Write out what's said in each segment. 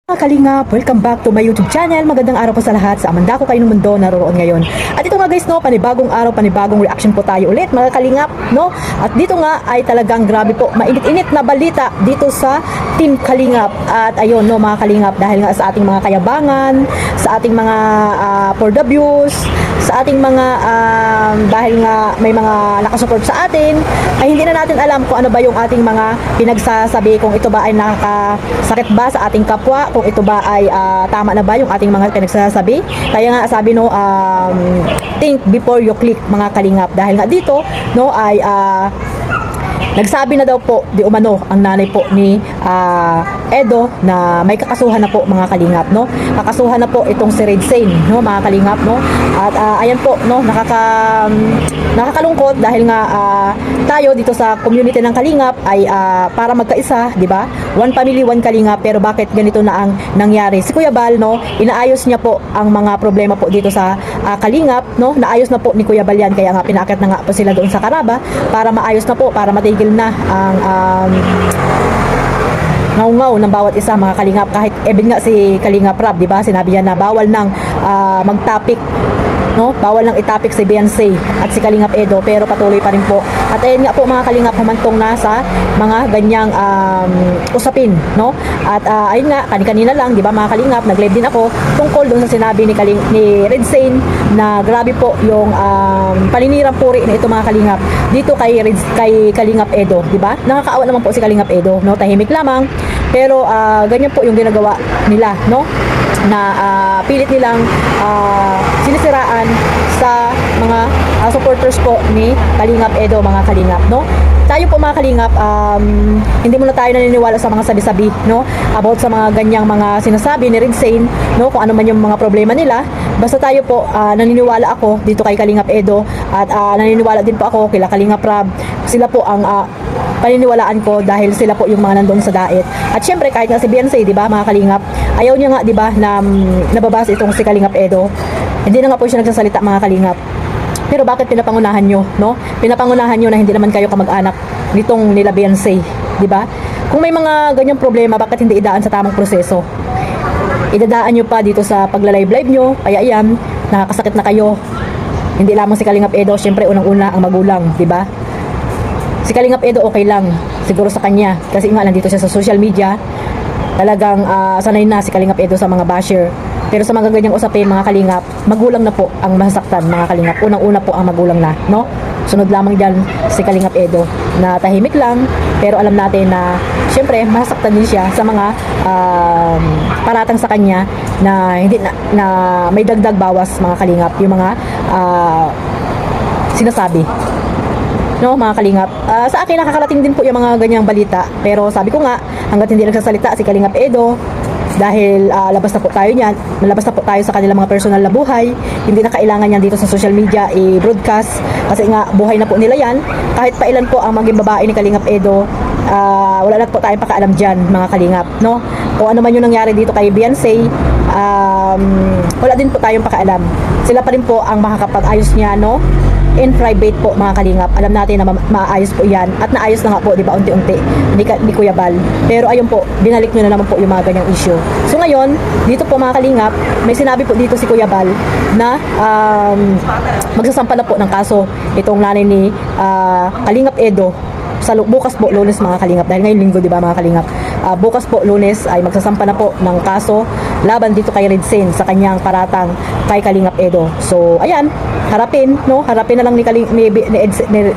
Mga Kalingap, welcome back to my YouTube channel. Magandang araw po sa lahat. Sa Amanda ko kayo ng mundo naroroon ngayon. At ito nga guys, no, panibagong araw, panibagong reaction po tayo ulit mga Kalingap, no? At dito nga ay talagang grabe po, mainit-init na balita dito sa Team Kalingap. At ayun, no, mga Kalingap, dahil nga sa ating mga kayabangan, sa ating mga for the views, sa ating mga dahil nga may mga nakasupport sa atin, ay hindi na natin alam kung ano ba yung ating mga pinagsasabi, kung ito ba ay nakakasakit ba sa ating kapwa, kung ito ba ay tama na ba yung ating mga pinagsasabi. Kaya nga sabi, no, think before you click mga Kalingap, dahil nga dito, no, ay nagsabi na daw po di umano ang nanay po ni Edo na may kakasuhan na po mga Kalingap, no. Kakasuhan na po itong si Red Sane, no, mga Kalingap, no. At ayan po, no, nakakalungkot dahil nga tayo dito sa community ng Kalingap ay para magkaisa, di ba? One family, one Kalingap. Pero bakit ganito na ang nangyari? Si Kuya Bal, no, inaayos niya po ang mga problema po dito sa Kalingap, no. Naayos na po ni Kuya Bal yan, kaya nga pinaakyat na nga po sila doon sa Karaba para maayos na po, para matigil na ang ngaw-ngaw ng bawat isa mga Kalingap. Kahit even nga si Kalingap Rab, di ba, sinabi niya na bawal nang mag-topic, no? Bawal nang i-topic si Beyonce at si Kalingap Edo, pero patuloy pa rin po. At ayun nga po mga Kalingap, humantong na sa mga ganyang usapin, no? At ayun nga, kanina lang, di ba mga Kalingap, nag-live din ako tungkol doon sa sinabi ni Red Sane na grabe po yung paninirang puri na ito mga Kalingap dito kay Kalingap Edo, di ba? Nakakaawa naman po si Kalingap Edo, no? Tahimik lamang, pero ganyan po yung ginagawa nila, no? Na pilit nilang sinisiraan sa mga supporters po ni Kalingap Edo mga Kalingap, no? Tayo po mga Kalingap, hindi muna tayo naniniwala sa mga sabi-sabi, no, about sa mga ganyang mga sinasabi ni Red Sane, no, kung ano man yung mga problema nila. Basta tayo po, naniniwala ako dito kay Kalingap Edo, at naniniwala din po ako kila Kalingap Rab. Sila po ang paniniwalaan ko dahil sila po yung mga nandoon sa daet. At syempre kahit nga si Beyonce, di ba mga Kalingap, ayaw niya nga, di ba, na nababasa itong si Kalingap Edo. Hindi na nga po siya nagsasalita mga Kalingap. Pero bakit pinapangunahan nyo, no? Pinapangunahan nyo na hindi naman kayo kamag-anak nitong nila Beyonce, di ba? Kung may mga ganyang problema, bakit hindi idaan sa tamang proseso? Idadaan nyo pa dito sa pagla-live nyo, kaya ayan, nakakasakit na kayo. Hindi lamang si Kalingap Edo, syempre unang-una ang magulang, di ba? Si Kalingap Edo okay lang, siguro sa kanya, kasi nga nandito siya sa social media, talagang sanay na si Kalingap Edo sa mga basher. Pero sa mga ganyang usapin mga Kalingap, magulang na po ang masasaktan mga Kalingap. Unang-una po ang magulang na, no? Sunod lamang dyan si Kalingap Edo na tahimik lang, pero alam natin na syempre masasaktan din siya sa mga paratang sa kanya na hindi na may dagdag bawas mga Kalingap, yung mga sinasabi, no mga Kalingap. Sa akin nakakarating din po yung mga ganyang balita, pero sabi ko nga, hanggat hindi nagsasalita si Kalingap Edo, dahil labas na po tayo niyan, malabas na po tayo sa kanilang mga personal na buhay, hindi na kailangan yan dito sa social media i-broadcast, kasi nga buhay na po nila yan. Kahit pa ilan po ang maging babae ni Kalingap Edo, wala na po tayong pakaalam dyan mga Kalingap, no? Kung ano man yung nangyari dito kay Beyonce, wala din po tayong pakaalam. Sila pa rin po ang makakapag-ayos niya, no? In private po mga Kalingap. Alam natin na maayos po yan, at naayos na nga po, di ba, unti-unti ni Kuya Bal. Pero ayun po, binalik nyo na naman po yung mga ganyang issue. So ngayon, dito po mga Kalingap, may sinabi po dito si Kuya Bal na magsasampa na po ng kaso itong nanay ni Kalingap Edo sa bukas po, Lunes mga Kalingap, dahil ngayon linggo, di ba mga Kalingap. Bukas po, Lunes, ay magsasampa na po ng kaso laban dito kay Red Sane sa kanyang paratang kay Kalingap Edo. So ayan, harapin, no? Harapin na lang ni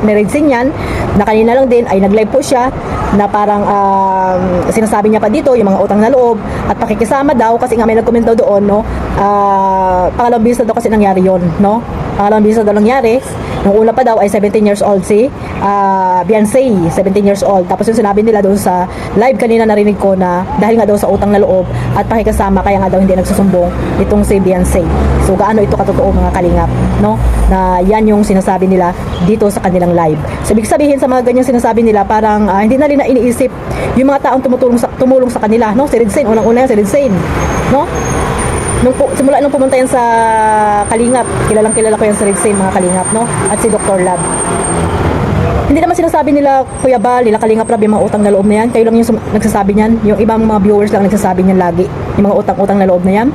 Red Sane yan, na kanina lang din ay nag-live po siya na parang sinasabi niya pa dito yung mga utang na loob at pakikisama daw, kasi nga may nag-comment daw doon, no? Pangalawang beses daw kasi nangyari yon, no? Pangalawang beses daw nangyari. Nung una pa daw ay 17 years old si Beyonce, 17 years old. Tapos yung sinabi nila doon sa live kanina, narinig ko na dahil nga daw sa utang na loob at pakikasama, kaya nga daw hindi nagsusumbong itong si Beyonce. So gaano ito katotoo mga Kalingap, no? Na yan yung sinasabi nila dito sa kanilang live. So ibig sabihin sa mga ganyang sinasabi nila, parang hindi na nila iniisip yung mga taong tumulong sa kanila, no? Si Red Sane, unang-una yan si Red Sane, no? Simula nung pumunta yan sa Kalingap, kilalang kilala ko yan sa Red Sane mga Kalingap, no? At si Dr. Lab. Hindi naman sinasabi nila Kuya Bal, nila Kalinga Prab yung mga utang na loob na yan. Kayo lang yung nagsasabi niyan. Yung ibang mga viewers lang nagsasabi niyan lagi. Yung mga utang-utang na loob na yan.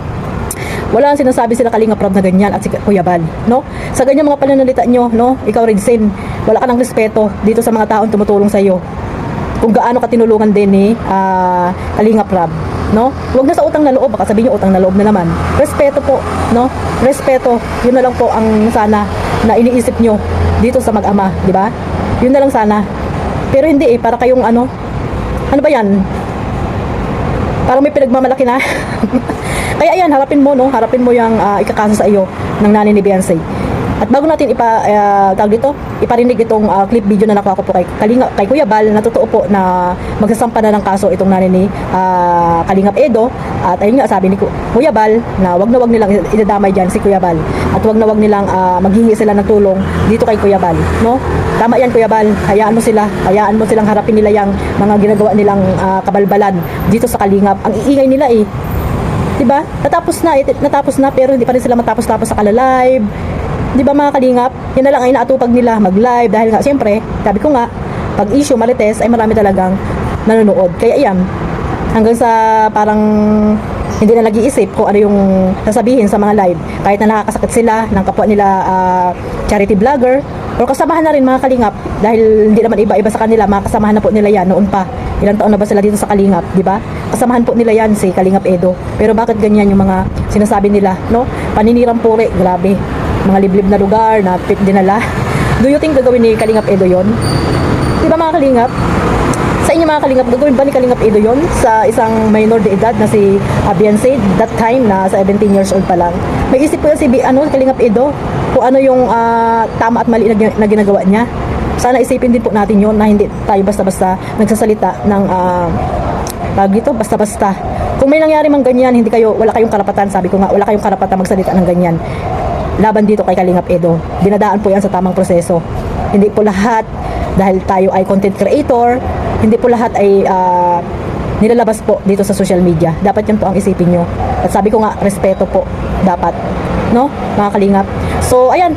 Wala ang sinasabi sila Kalinga Prab na ganyan at si Kuya Bal, no? Sa ganyan mga pananalita nyo, no? Ikaw Ridzen, wala ka ng respeto dito sa mga taong tumutulong sa iyo. Kung gaano ka tinulungan din ni Kalinga Prab, no? Huwag na sa utang na loob, baka sabihin nyo utang na loob na naman. Respeto po, no? Respeto, yun na lang po ang sana na iniisip nyo dito sa mag-ama, di ba? Yun na lang sana. Pero hindi para kayong ano ba yan? Parang may pinagmamalaki na. Kaya ayan, harapin mo, no? Harapin mo yung ikakaso sa iyo ng nanay ni Beyonce. At bago natin iparinig itong clip video na nakuha ko po kay Kuya Bal, na totoo po na magsasampa na ng kaso itong nanay ni Kalingap Edo. At ayun nga, sabi ni Kuya Bal na wag nilang idadamay dyan si Kuya Bal. At wag nilang maghingi sila ng tulong dito kay Kuya Bal, no? Tama yan Kuya Bal, hayaan mo silang harapin nila yung mga ginagawa nilang kabalbalan dito sa Kalingap. Ang iingay nila eh. Diba? Natapos na pero hindi pa rin sila matapos-tapos sa kala-live. Diba mga Kalingap? Yan na lang ay inaatupag nila mag-live dahil nga siyempre, sabi ko nga, pag issue marites ay marami talagang nanonood. Kaya yan, hanggang sa parang hindi na nag-iisip kung ano yung sasabihin sa mga live. Kahit na nakakasakit sila ng kapwa nila charity vlogger o kasamahan na rin mga Kalingap dahil hindi naman iba-iba sa kanila, mga kasamahan na po nila yan noon pa. Ilang taon na ba sila dito sa Kalingap, di ba? Kasamahan po nila yan si Kalingap Edo. Pero bakit ganyan yung mga sinasabi nila, no? Paninirang puri, grabe. Mga liblib na lugar na dinala. Do you think gagawin ni Kalingap Edo yon? Di ba mga Kalingap? Sa inyo mga Kalingap, gagawin ba ni Kalingap Edo yon sa isang minor de edad na si Beyonce, that time na 17 years old pa lang? May isip po yan si Kalingap Edo kung ano yung tama at mali na ginagawa niya. Sana isipin din po natin yon na hindi tayo basta-basta nagsasalita ng basta-basta. Kung may nangyari mang ganyan, wala kayong karapatan, sabi ko nga, wala kayong karapatan magsalita ng ganyan. Laban dito kay Kalingap Edo. Dinadaan po yan sa tamang proseso. Hindi po lahat dahil tayo ay content creator, hindi po lahat ay nilalabas po dito sa social media. Dapat yan po ang isipin nyo. At sabi ko nga, respeto po dapat, no? Mga Kalingap. So ayan,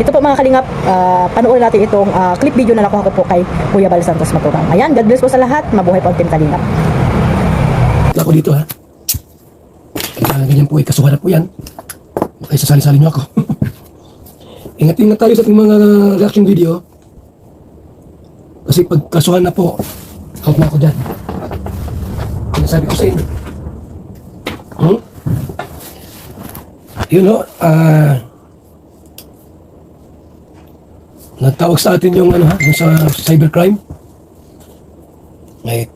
ito po mga Kalingap, panoorin natin itong clip video na nakuha ko po kay Kuya Bal Santos Maturang. Ayan, God bless po sa lahat. Mabuhay po ang Team Kalingap. Ako dito ha. Ganyan po, kasuhan na po yan. Baka sasali-sali nyo ako. Ingat-ingat tayo sa ating mga reaction video. Kasi pag kasuhan na po, out na ako dyan. Sinasabi ko sa inyo. Yun o, nagtawag sa atin yung yung sa cybercrime. May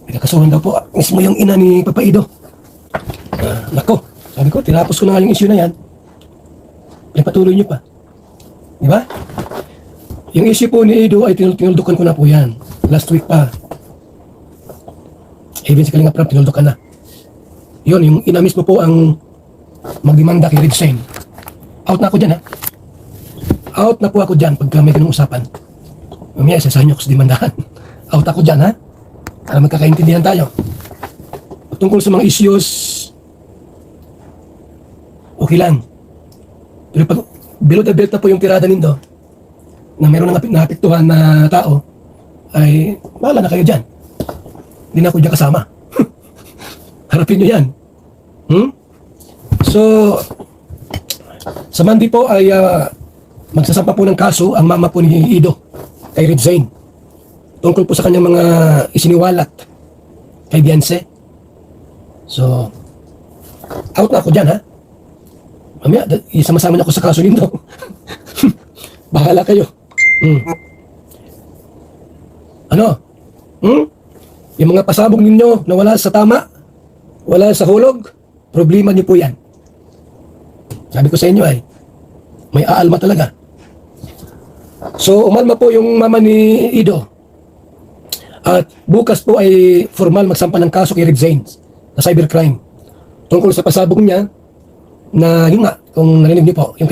pinakasuhan daw po mismo yung ina ni Papa Ido. Nako, sabi ko, tinapos ko na nga yung issue na yan. Pinapatuloy nyo pa. Di ba? Yung issue po ni Ido ay tinuldukan ko na po yan. Last week pa. Even si Kalingap Prab, tinuldukan na. Yun, yung ina mismo po ang magdemanda kay Ridzen. Out na ako dyan ha. Out na po ako dyan pagka may ganung usapan. Mamaya, isasahin nyo ako sa demandahan. Out ako dyan ha. Para magkakaintindihan tayo. Tungkol sa mga issues, okay lang. Pero pag below the belt na po yung tirada nindo, na meron ng naapektuhan na tao, ay bahala na kayo dyan. Hindi na ako dyan kasama. Harapin nyo yan. So, sa Monday po ay magsasampa po ng kaso ang mama po ni Ido kay Ridzen. Tungkol po sa kanyang mga isiniwalat kay Beyonce. So, out na ako dyan ha. Mamaya, isama-sama niyo ako sa kaso nindo. Bahala kayo. Ano? Yung mga pasabog ninyo na wala sa tama, wala sa hulog, problema niyo po yan. Sabi ko sa inyo ay, may aalma talaga. So, umalma po yung mama ni Ido. At bukas po ay formal magsampa ng kaso kay Ridzen sa cybercrime. Tungkol sa pasabog niya, na yun nga, kung narinig niyo po, yung